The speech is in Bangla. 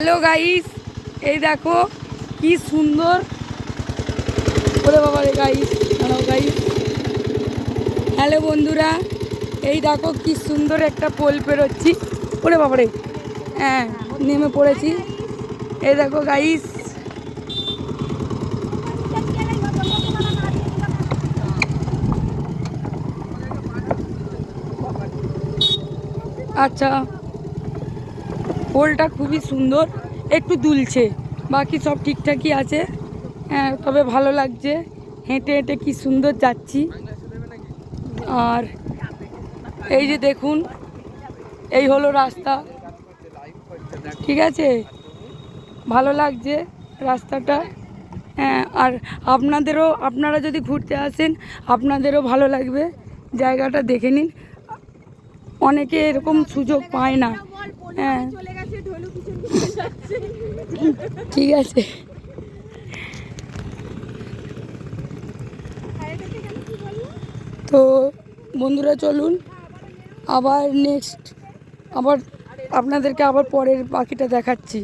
হ্যালো গাইস, এই দেখো কি সুন্দর। ওরে বাবা রে গাইস, হ্যালো গাইস, হ্যালো বন্ধুরা, এই দেখো কি সুন্দর একটা পোল পেরোচ্ছি। ওরে বাবা রে, হ্যাঁ নেমে পড়েছি। এই দেখো গাইস, আচ্ছা পোলটা খুবই সুন্দর, একটু দুলছে, বাকি সব ঠিকঠাকই আছে। হ্যাঁ তবে ভালো লাগছে, হেঁটে হেঁটে কি সুন্দর যাচ্ছি। আর এই যে দেখুন, এই হলো রাস্তা, ঠিক আছে, ভালো লাগছে রাস্তাটা। হ্যাঁ, আর আপনারা যদি ঘুরতে আসেন আপনাদেরও ভালো লাগবে, জায়গাটা দেখে নিন। অনেকে এরকম সুযোগ পায় না। হ্যাঁ ঠিক আছে, তো বন্ধুরা চলুন আবার নেক্সট, আবার আপনাদেরকে আবার পরের বাকিটা দেখাচ্ছি।